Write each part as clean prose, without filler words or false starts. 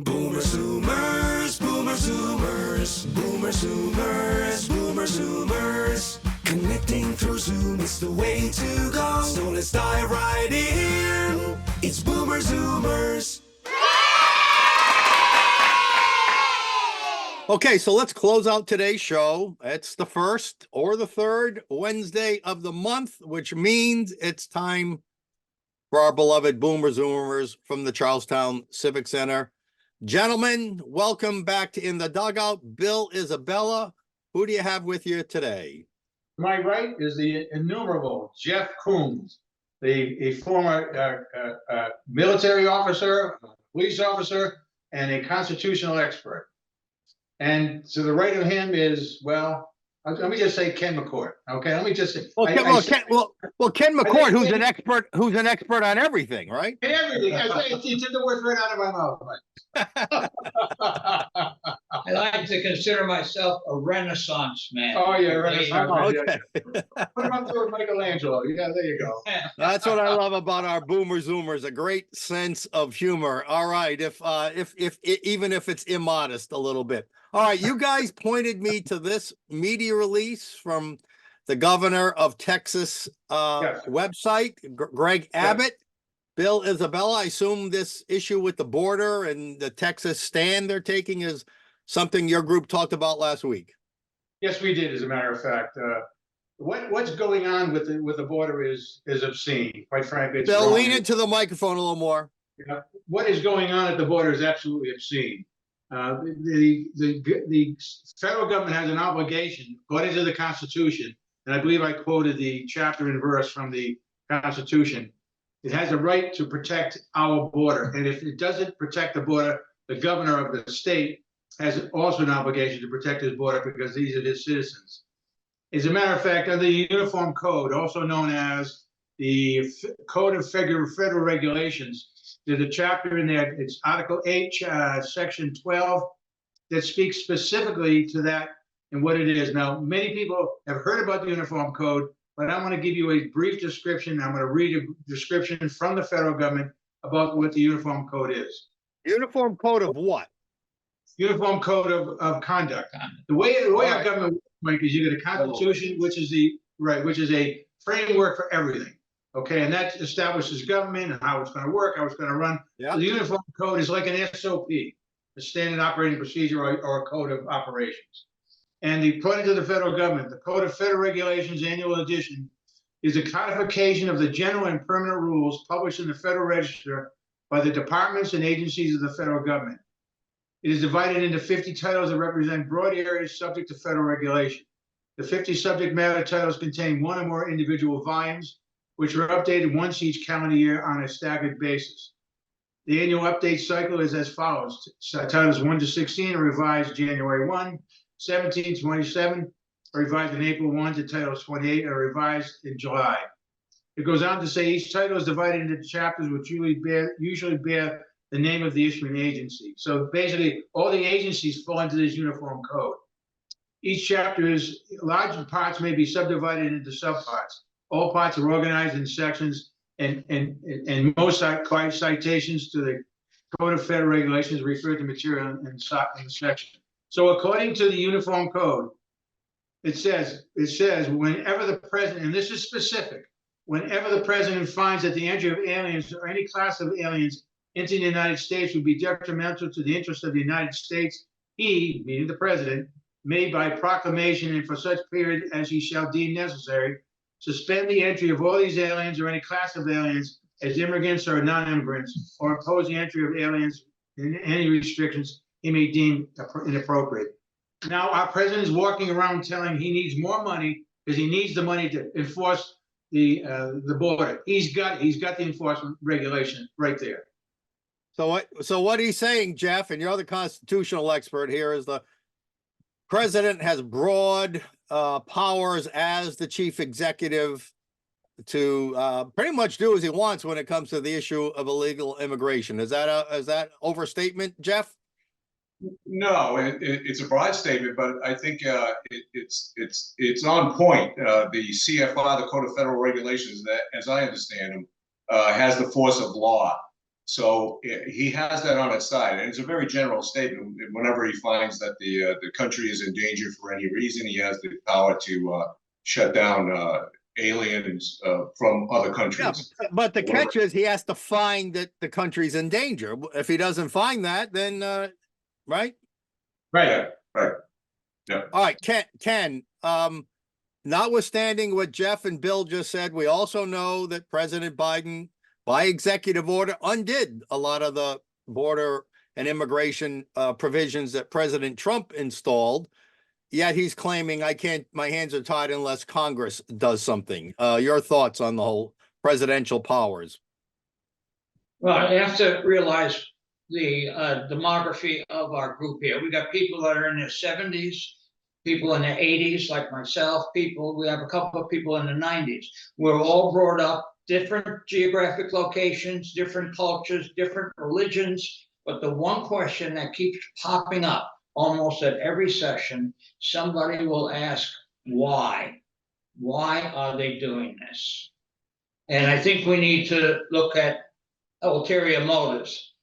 Boomer Zoomers, Boomer Zoomers, Boomer Zoomers, Boomer Zoomers. Connecting through Zoom is the way to go. So let's dive right in. It's Boomer Zoomers. Okay, so let's close out today's show. It's the first or the third Wednesday of the month, which means it's time for our beloved Boomer Zoomers from the Charlestown Civic Center. Gentlemen, welcome back to In the Dugout. Bill, Isabella, who do you have with you today? To my right is the innumerable Jeff Coombs, a former military officer, police officer, and a constitutional expert. And to the right of him is, well, let me just say Ken McCord. Okay, let me just say. Ken McCord, who's an expert on everything, right? Everything. You took the words right out of my mouth. I like to consider myself a Renaissance man. Oh yeah, Renaissance. Okay. Put him up there with Michelangelo. Yeah, there you go. That's what I love about our Boomer Zoomers, a great sense of humor. All right, if even if it's immodest a little bit. All right, you guys pointed me to this media release from the governor of Texas Yes. website, Greg Abbott. Bill, Isabella, I assume this issue with the border and the Texas stand they're taking is something your group talked about last week. Yes, we did. As a matter of fact, what's going on with the border is obscene. Quite frankly, it's Bill, wrong. lean into the microphone a little more. What is going on at the border is absolutely obscene. The federal government has an obligation, according to the Constitution, and I believe I quoted the chapter and verse from the Constitution. It has a right to protect our border, and if it doesn't protect the border, the governor of the state has also an obligation to protect his border because these are his citizens. As a matter of fact, under the Uniform Code, also known as the Code of Federal Regulations, there's a chapter in there, it's Article 8, Section 12, that speaks specifically to that and what it is. Now, many people have heard about the Uniform Code, but I'm going to give you a brief description. I'm going to read a description from the federal government about what the Uniform Code is. Uniform code of what? Uniform Code of Conduct. The way our government works, Mike, is you get a Constitution, which is a framework for everything. Okay, and that establishes government and how it's going to work, how it's going to run. Yeah. So the Uniform Code is like an SOP, a standard operating procedure or a code of operations. And according to the federal government, the Code of Federal Regulations Annual Edition is a codification of the general and permanent rules published in the Federal Register by the departments and agencies of the federal government. It is divided into 50 titles that represent broad areas subject to federal regulation. The 50 subject matter titles contain one or more individual volumes, which are updated once each calendar year on a staggered basis. The annual update cycle is as follows. Titles 1 to 16 are revised January 1, 17, 27 are revised in April 1 to titles 28 are revised in July. It goes on to say each title is divided into chapters which usually bear the name of the issuing agency. So basically, all the agencies fall into this Uniform Code. Each chapter is, large parts may be subdivided into subparts. All parts are organized in sections, and most citations to the Code of Federal Regulations refer to material in the section. So according to the Uniform Code, it says whenever the president, and this is specific, whenever the president finds that the entry of aliens or any class of aliens into the United States would be detrimental to the interest of the United States, he, meaning the president, may by proclamation and for such period as he shall deem necessary, suspend the entry of all these aliens or any class of aliens as immigrants or non-immigrants, or impose the entry of aliens in any restrictions he may deem inappropriate. Now, our president is walking around telling he needs more money because he needs the money to enforce the border. He's got the enforcement regulation right there. So what he's saying, Jeff, and you're the constitutional expert here, is the president has broad powers as the chief executive to pretty much do as he wants when it comes to the issue of illegal immigration. Is that overstatement, Jeff? No, it's a broad statement, but I think it's on point. The CFR, the Code of Federal Regulations, that, as I understand them, has the force of law. So he has that on his side, and it's a very general statement. Whenever he finds that the country is in danger for any reason, he has the power to shut down aliens from other Yeah, countries. but the catch is he has to find that the country's in danger. If he doesn't find that, then, right? Right. Right. All right, Ken, notwithstanding what Jeff and Bill just said, we also know that President Biden, by executive order, undid a lot of the border and immigration provisions that President Trump installed. Yet he's claiming my hands are tied unless Congress does something. Your thoughts on the whole presidential powers? Well, you have to realize the demography of our group here. We got people that are in their 70s, people in their 80s, like myself, we have a couple of people in the 90s. We're all brought up different geographic locations, different cultures, different religions. But the one question that keeps popping up almost at every session, somebody will ask, why? Why are they doing this? And I think we need to look at ulterior motives.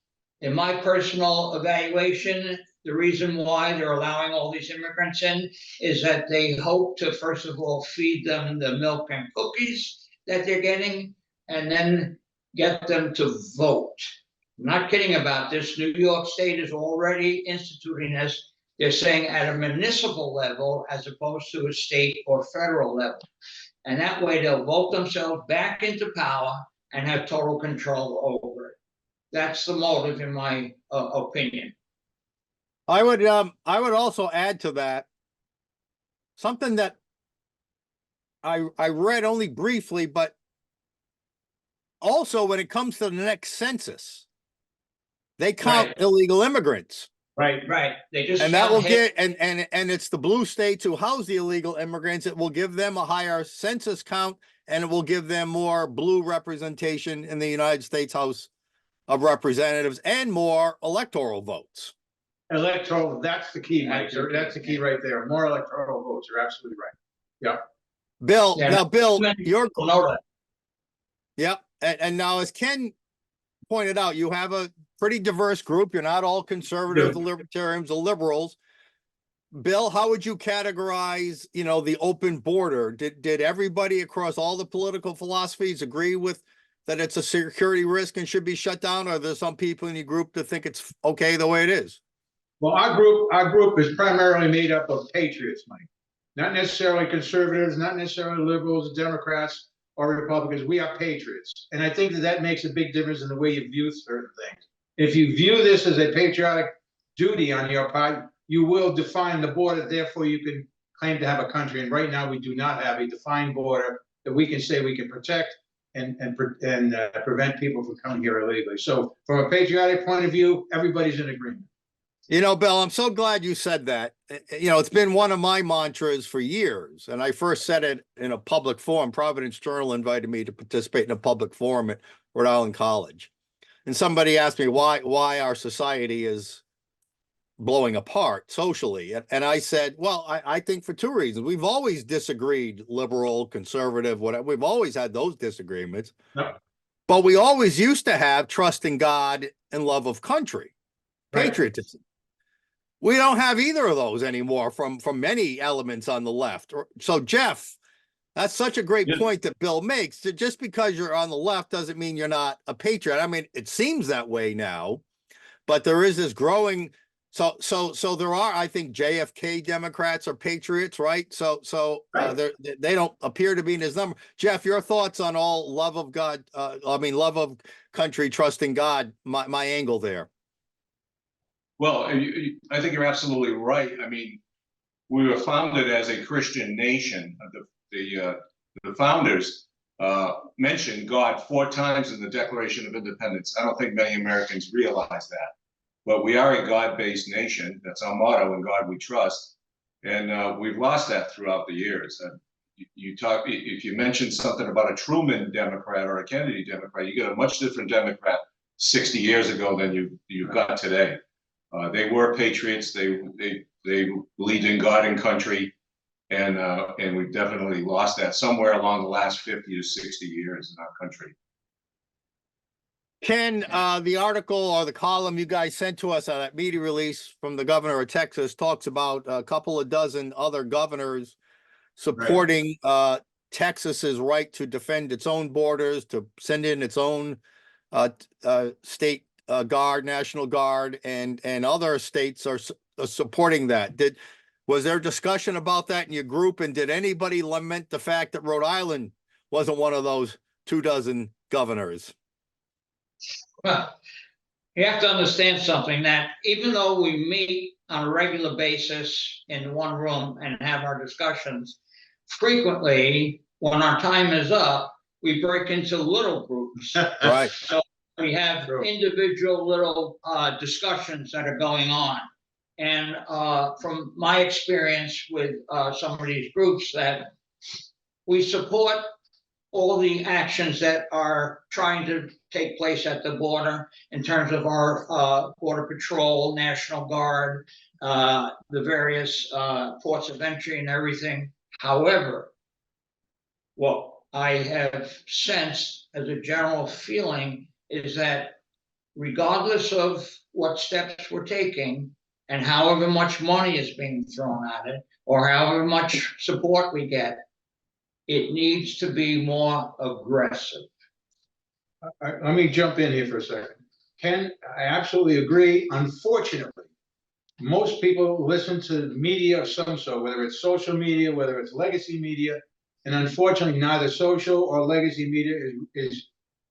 In my personal evaluation, the reason why they're allowing all these immigrants in is that they hope to, first of all, feed them the milk and cookies that they're getting, and then get them to vote. I'm not kidding about this. New York State is already instituting this. They're saying at a municipal level as opposed to a state or federal level. And that way they'll vote themselves back into power and have total control over it. That's the motive, in my opinion. I would also add to that something that I read only briefly, but also when it comes to the next census, they count Right. illegal immigrants. Right. Right. They just And that will found get, and it's the blue states who house the illegal immigrants. It will give them a higher census count, and it will give them more blue representation in the United States House of Representatives and more electoral votes. Electoral, that's the key, Mike. That's the key. That's the key right there. More electoral votes. You're absolutely right. Bill, Yeah, now, Bill, many you're, people know that. yeah, and now as Ken pointed out, you have a pretty diverse group. You're not all conservatives, the libertarians, the liberals. Bill, how would you categorize, the open border? Did everybody across all the political philosophies agree with that it's a security risk and should be shut down? Or are there some people in your group that think it's okay the way it is? Well, our group is primarily made up of patriots, Mike. Not necessarily conservatives, not necessarily liberals, Democrats, or Republicans. We are patriots. And I think that makes a big difference in the way you view certain things. If you view this as a patriotic duty on your part, you will define the border, therefore you can claim to have a country. And right now we do not have a defined border that we can say we can protect and prevent people from coming here illegally. So from a patriotic point of view, everybody's in agreement. Bill, I'm so glad you said that. It's been one of my mantras for years. And I first said it in a public forum. Providence Journal invited me to participate in a public forum at Rhode Island College. And somebody asked me why our society is blowing apart socially. And I said, well, I think for two reasons. We've always disagreed, liberal, conservative, whatever. We've always had those disagreements. Yep. But we always used to have trust in God and love of country, Right. patriotism. We don't have either of those anymore from many elements on the left. So, Jeff, that's such a great point that Bill makes. That just because you're on the left doesn't mean you're not a patriot. I mean, it seems that way now, but there is this growing. So there are, I think, JFK Democrats are patriots, right? Right. They don't appear to be in his number. Jeff, your thoughts on all love of God? Love of country, trust in God. My angle there. Well, I think you're absolutely right. I mean, we were founded as a Christian nation. The founders mentioned God 4 times in the Declaration of Independence. I don't think many Americans realize that. But we are a God-based nation. That's our motto, in God we trust. And we've lost that throughout the years. If you mention something about a Truman Democrat or a Kennedy Democrat, you get a much different Democrat 60 years ago than you've got today. They were patriots. They believed in God and country, and we've definitely lost that somewhere along the last 50 to 60 years in our country. Ken, the article or the column you guys sent to us on that media release from the governor of Texas talks about a couple of dozen other governors supporting Texas's right to defend its own borders, to send in its own state guard, National Guard, and other states are supporting that. Was there discussion about that in your group, and did anybody lament the fact that Rhode Island wasn't one of those 24 governors? Well, you have to understand something, that even though we meet on a regular basis in one room and have our discussions, frequently, when our time is up, we break into little groups. Right. So we have True. individual little discussions that are going on. And from my experience with some of these groups, that we support all the actions that are trying to take place at the border in terms of our Border Patrol, National Guard, the various ports of entry and everything. However, what I have sensed as a general feeling is that regardless of what steps we're taking and however much money is being thrown at it, or however much support we get, it needs to be more aggressive. Let me jump in here for a second. Ken, I absolutely agree. Unfortunately, most people listen to media of some sort, whether it's social media, whether it's legacy media, and unfortunately, neither social or legacy media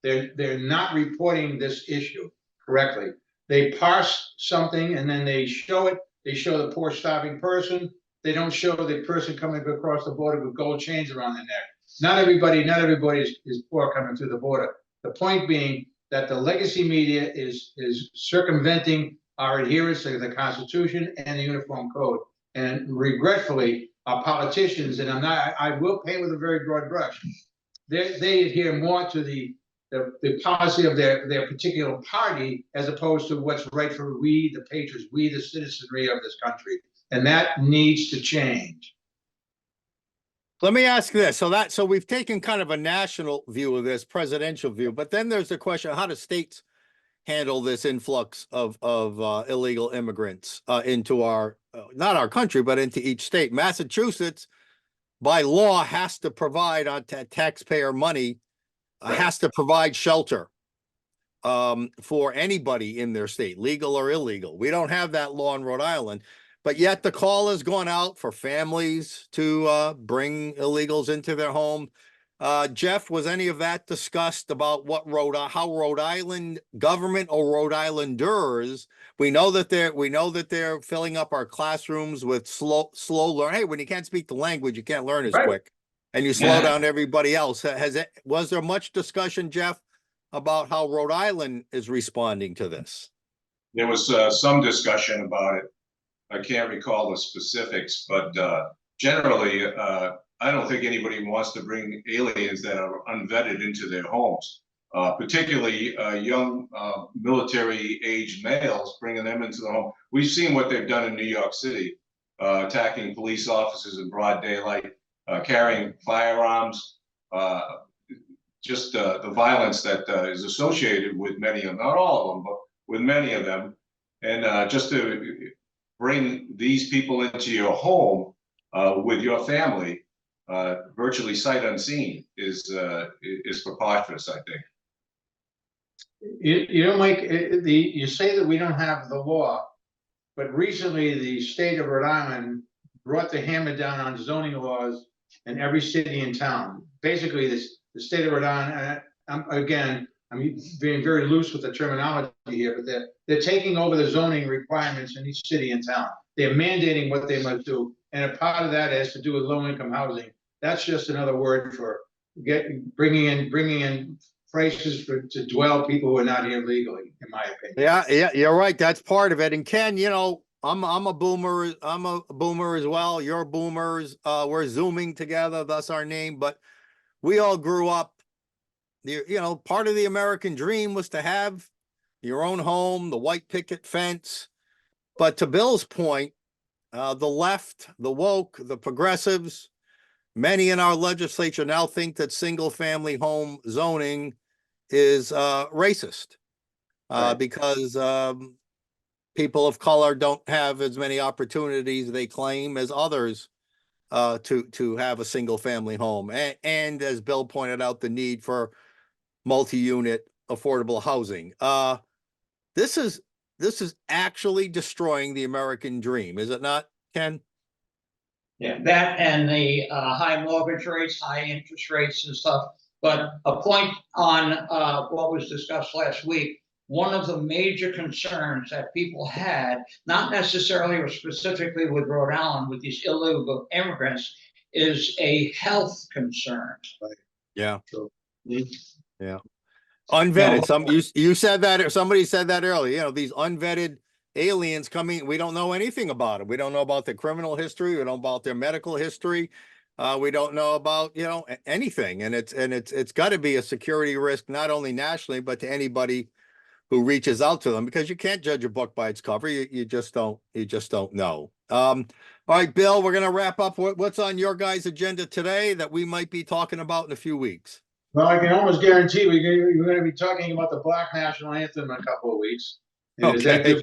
they're not reporting this issue correctly. They parse something and then they show it. They show the poor starving person. They don't show the person coming across the border with gold chains around their neck. Not everybody is poor coming through the border. The point being that the legacy media is circumventing our adherence to the Constitution and the Uniform Code. And regretfully, our politicians, and I will paint with a very broad brush, they adhere more to the policy of their particular party as opposed to what's right for we, the patriots, we, the citizenry of this country. And that needs to change. Let me ask this. So we've taken kind of a national view of this, presidential view, but then there's the question, how do states handle this influx of illegal immigrants into our, not our country, but into each state? Massachusetts, by law, has to provide on taxpayer money, has to provide shelter for anybody in their state, legal or illegal. We don't have that law in Rhode Island. But yet the call has gone out for families to bring illegals into their home. Jeff, was any of that discussed about how Rhode Island government or Rhode Islanders? We know that they're filling up our classrooms with slow learn. Hey, when you can't speak the language, you can't learn as Right. quick, and you slow down everybody else. Was there much discussion, Jeff, about how Rhode Island is responding to this? There was some discussion about it. I can't recall the specifics, but generally, I don't think anybody wants to bring aliens that are unvetted into their homes, particularly young military-aged males, bringing them into the home. We've seen what they've done in New York City, attacking police officers in broad daylight, carrying firearms, just the violence that is associated with many of them, not all of them, but with many of them. And just to bring these people into your home with your family, virtually sight unseen, is preposterous, I think. You know, Mike, you say that we don't have the law, but recently the state of Rhode Island brought the hammer down on zoning laws in every city and town. Basically, the state of Rhode Island, I'm being very loose with the terminology here, but they're taking over the zoning requirements in each city and town. They're mandating what they must do, and a part of that has to do with low-income housing. That's just another word for bringing in places to dwell people who are not here legally, in my opinion. Yeah, you're right. That's part of it. And Ken, I'm a boomer. I'm a boomer as well. You're boomers. We're Zooming together, thus our name. But we all grew up. Part of the American dream was to have your own home, the white picket fence. But to Bill's point, the left, the woke, the progressives, many in our legislature now think that single family home zoning is racist. Right. because, people of color don't have as many opportunities they claim as others to have a single family home. And as Bill pointed out, the need for multi-unit affordable housing. This is actually destroying the American dream, is it not, Ken? Yeah, that and the high mortgage rates, high interest rates and stuff. But a point on what was discussed last week, one of the major concerns that people had, not necessarily or specifically with Rhode Island, with these illegal immigrants, is a health concern. Yeah. Mhm. Unvetted. You said that, or somebody said that earlier, you know, these unvetted aliens coming, we don't know anything about them. We don't know about their criminal history. We don't know about their medical history. We don't know about, you know, anything. And it's got to be a security risk, not only nationally, but to anybody who reaches out to them, because you can't judge a book by its cover. You just don't know. All right, Bill, we're going to wrap up. What's on your guys' agenda today that we might be talking about in a few weeks? Well, I can almost guarantee we're going to be talking about the Black National Anthem in a couple of weeks. And is that Okay.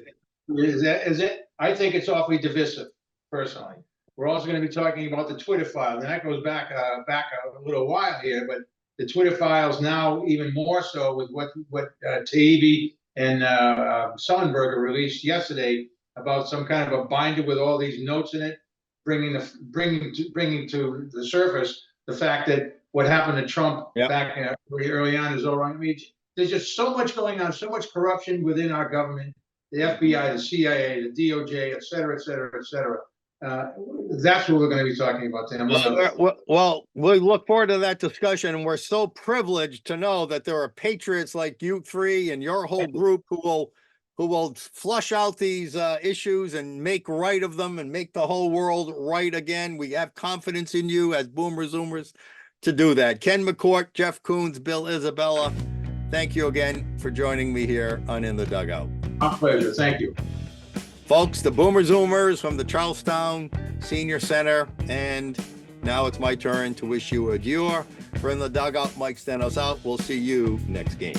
is it? I think it's awfully divisive, personally. We're also going to be talking about the Twitter file, and that goes back a little while here, but the Twitter files now even more so with what Taibbi and Sullenberger released yesterday about some kind of a binder with all these notes in it, bringing to the surface the fact that what happened to Trump Yep. back early on is all wrong. I mean, there's just so much going on, so much corruption within our government, the FBI, the CIA, the DOJ, et cetera, et cetera, et cetera. That's what we're going to be talking about, Tim. Well, we look forward to that discussion, and we're so privileged to know that there are patriots like you three and your whole group who will flush out these issues and make right of them and make the whole world right again. We have confidence in you as Boomer Zoomers to do that. Ken McCourt, Jeff Koons, Bill Isabella, thank you again for joining me here on In the Dugout. My pleasure. Thank you. Folks, the Boomer Zoomers from the Charlestown Senior Center, and now it's my turn to wish you adieu. For In the Dugout, Mike Stenos out. We'll see you next game.